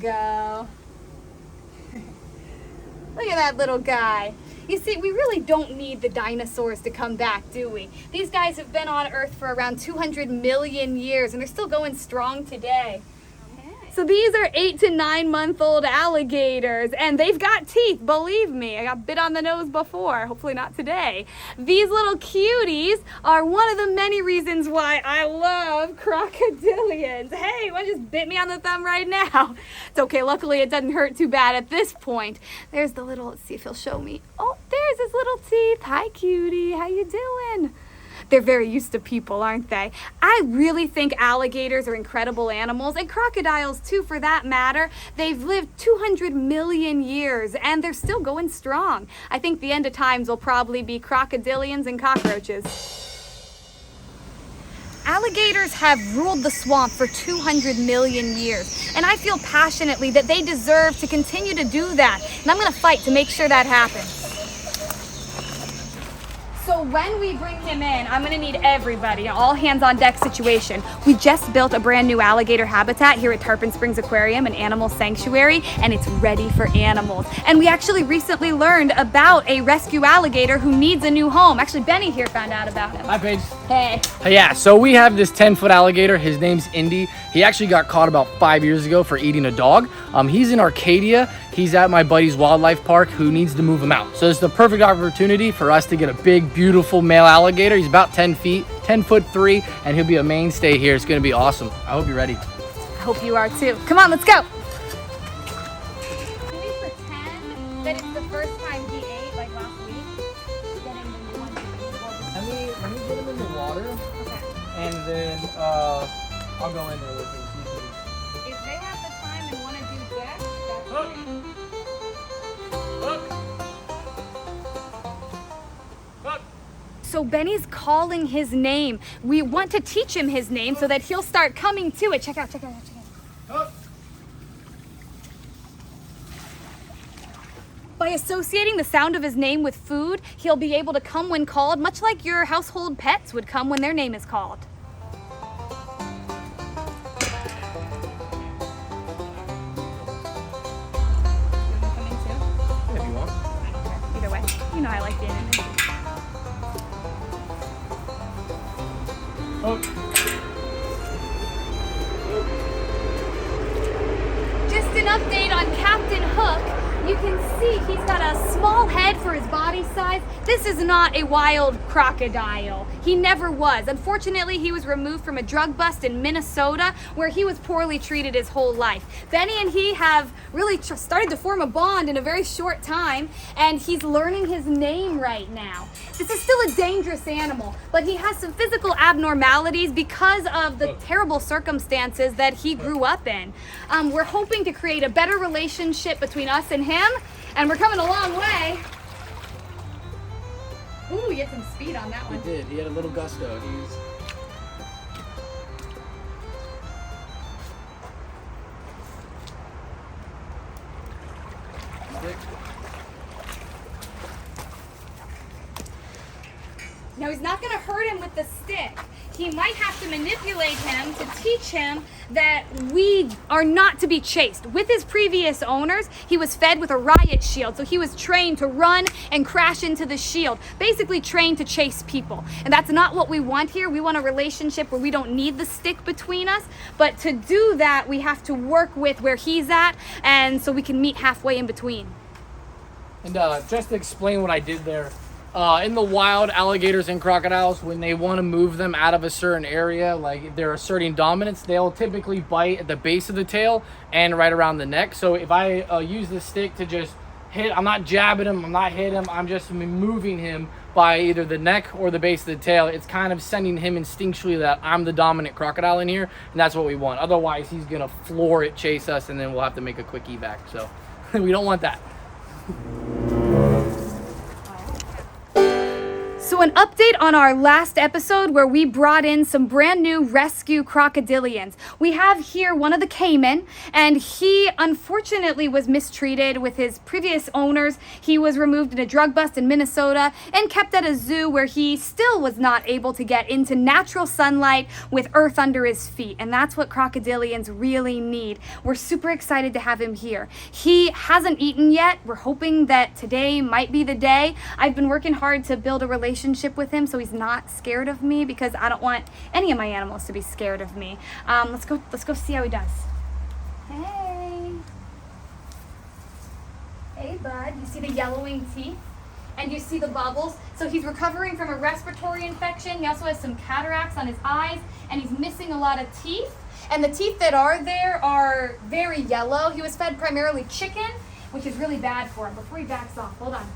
go. Look at that little guy. You see, we really don't need the dinosaurs to come back, do we? These guys have been on Earth for around 200 million years, and they're still going strong today. So these are 8 to 9 month old alligators, and they've got teeth, believe me. I got bit on the nose before, hopefully not today. These little cuties are one of the many reasons why I love crocodilians. Hey, one just bit me on the thumb right now. It's okay, luckily it doesn't hurt too bad at this point. There's the little, let's see if he'll show me. Oh, there's his little teeth. Hi, cutie, how you doing? They're very used to people, aren't they? I really think alligators are incredible animals, and crocodiles too, for that matter. They've lived 200 million years, and they're still going strong. I think the end of times will probably be crocodilians and cockroaches. Alligators have ruled the swamp for 200 million years, and I feel passionately that they deserve to continue to do that, and I'm going to fight to make sure that happens. So when we bring him in, I'm gonna need everybody, all hands on deck situation. We just built a brand new alligator habitat here at Tarpon Springs Aquarium, an animal sanctuary, and it's ready for animals. And we actually recently learned about a rescue alligator who needs a new home. Actually, Benny here found out about him. Hi, Paige. Hey. Yeah, so we have this 10-foot alligator. His name's Indy. He actually got caught about 5 years ago for eating a dog. He's in Arcadia. He's at my buddy's wildlife park who needs to move him out. So it's the perfect opportunity for us to get a big, beautiful male alligator. He's about 10 feet, 10'3", and he'll be a mainstay here. It's gonna be awesome. I hope you're ready. I hope you are too. Come on, let's go. Can we pretend that it's the first time he ate, like last week? Let me get him in the water, Okay. and then I'll go in there with him. If they have the time and want to do that, that's Hook. Hook. Hook. So Benny's calling his name. We want to teach him his name so that he'll start coming to it. Check out. Hook. By associating the sound of his name with food, he'll be able to come when called, much like your household pets would come when their name is called. If you want. Either way, you know I like being in it. Hook. Just an update on Captain Hook. You can see he's got a small head for his body size. This is not a wild crocodile. He never was. Unfortunately, he was removed from a drug bust in Minnesota where he was poorly treated his whole life. Benny and he have really started to form a bond in a very short time, and he's learning his name right now. This is still a dangerous animal, but he has some physical abnormalities because of the terrible circumstances that he grew up in. We're hoping to create a better relationship between us and him, and we're coming a long way. Ooh, you had some speed on that one. He did. He had a little gusto. Now he's not going to hurt him with the stick. He might have to manipulate him to teach him that we are not to be chased. With his previous owners, he was fed with a riot shield, so he was trained to run and crash into the shield, basically trained to chase people. And that's not what we want here. We want a relationship where we don't need the stick between us, but to do that, we have to work with where he's at, and so we can meet halfway in between. And just to explain what I did there, in the wild, alligators and crocodiles, when they want to move them out of a certain area, like if they're asserting dominance, they'll typically bite at the base of the tail and right around the neck. So if I use the stick to just hit, I'm not jabbing him, I'm not hitting him, I'm just moving him by either the neck or the base of the tail. It's kind of sending him instinctually that I'm the dominant crocodile in here, and that's what we want. Otherwise, he's going to floor it, chase us, and then we'll have to make a quick evac. So we don't want that. So an update on our last episode where we brought in some brand new rescue crocodilians. We have here one of the caiman, and he unfortunately was mistreated with his previous owners. He was removed in a drug bust in Minnesota and kept at a zoo where he still was not able to get into natural sunlight with earth under his feet. And that's what crocodilians really need. We're super excited to have him here. He hasn't eaten yet. We're hoping that today might be the day. I've been working hard to build a relationship with him so he's not scared of me, because I don't want any of my animals to be scared of me. Let's go see how he does. Hey bud, you see the yellowing teeth and you see the bubbles? So he's recovering from a respiratory infection. He also has some cataracts on his eyes, and he's missing a lot of teeth, and the teeth that are there are very yellow. He was fed primarily chicken, which is really bad for him. Before he backs off, hold on.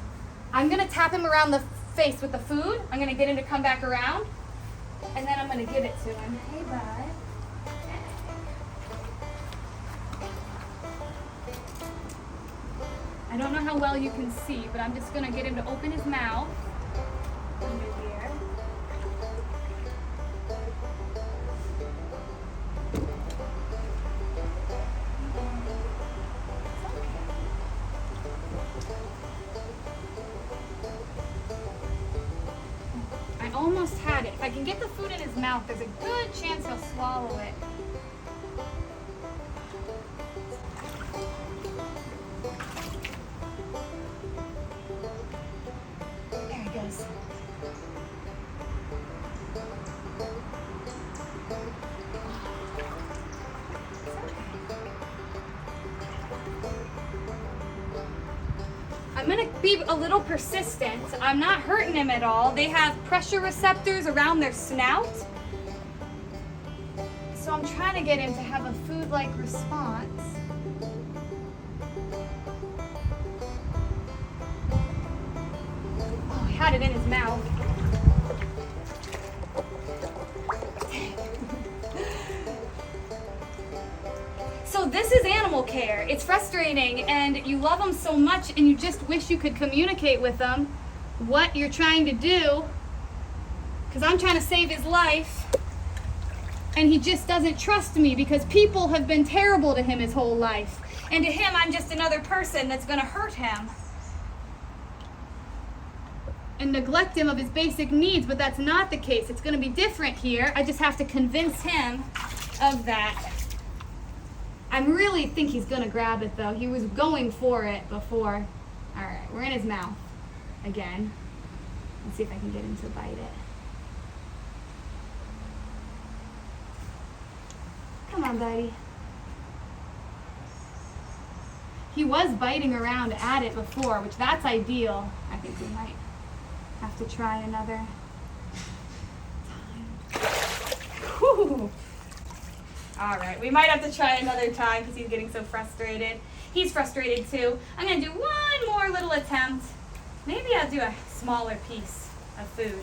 I'm gonna tap him around the face with the food. I'm gonna get him to come back around, and then I'm gonna give it to him. Hey, bud. I don't know how well you can see, but I'm just gonna get him to open his mouth under here. I almost had it. If I can get the food in his mouth, there's a good chance he'll swallow it. There he goes. I'm gonna be a little persistent. I'm not hurting him at all. They have pressure receptors around their snout. So I'm trying to get him to have a food-like response. Oh, he had it in his mouth. So this is animal care. It's frustrating, and you love them so much, and you just wish you could communicate with them what you're trying to do, because I'm trying to save his life, and he just doesn't trust me because people have been terrible to him his whole life, and to him I'm just another person that's going to hurt him and neglect him of his basic needs. But that's not the case. It's going to be different here. I just have to convince him of that. I really think he's gonna grab it though. He was going for it before. All right, we're in his mouth again. Let's see if I can get him to bite it. Come on, buddy. He was biting around at it before, which that's ideal. I think we might have to try another time. Whew. All right, we might have to try another time because he's getting so frustrated. He's frustrated too. I'm gonna do one more little attempt. Maybe I'll do a smaller piece of food.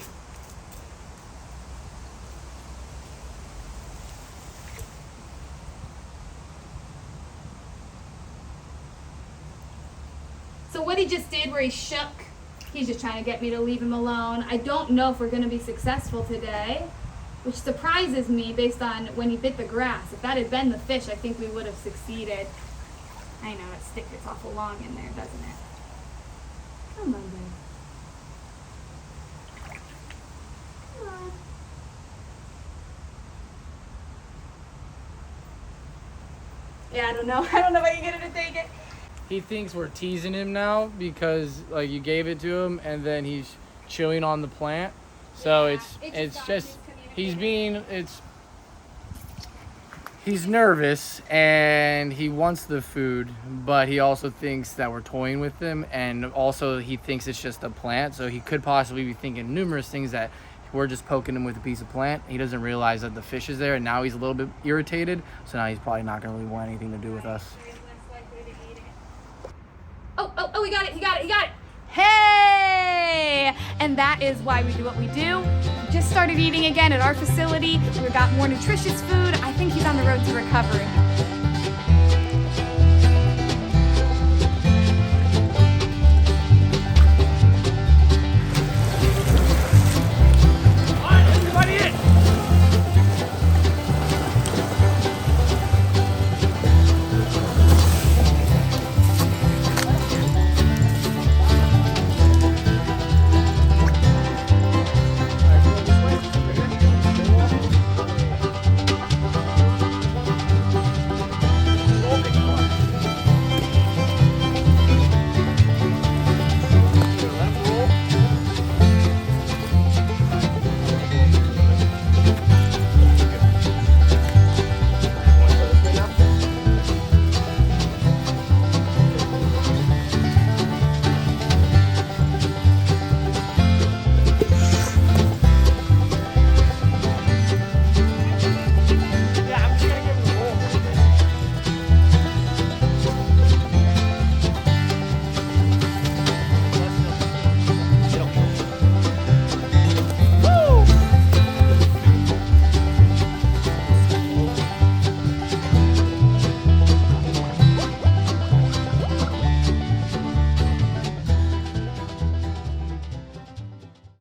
So what he just did where he shook, he's just trying to get me to leave him alone. I don't know if we're gonna be successful today, which surprises me based on when he bit the grass. If that had been the fish, I think we would have succeeded. I know, it's awful long in there, doesn't it? Come on, baby. Come on. Yeah, I don't know if I can get him to take it. He thinks we're teasing him now because like you gave it to him and then he's chewing on the plant. So Yeah, it's just he's nervous and he wants the food, but he also thinks that we're toying with him, and also he thinks it's just a plant, so he could possibly be thinking numerous things that we're just poking him with a piece of plant. He doesn't realize that the fish is there, and now he's a little bit irritated, so now he's probably not going to really want anything to do with us. Oh, he got it. Hey! And that is why we do what we do. We just started eating again at our facility. We've got more nutritious food. I think he's on the road to recovery.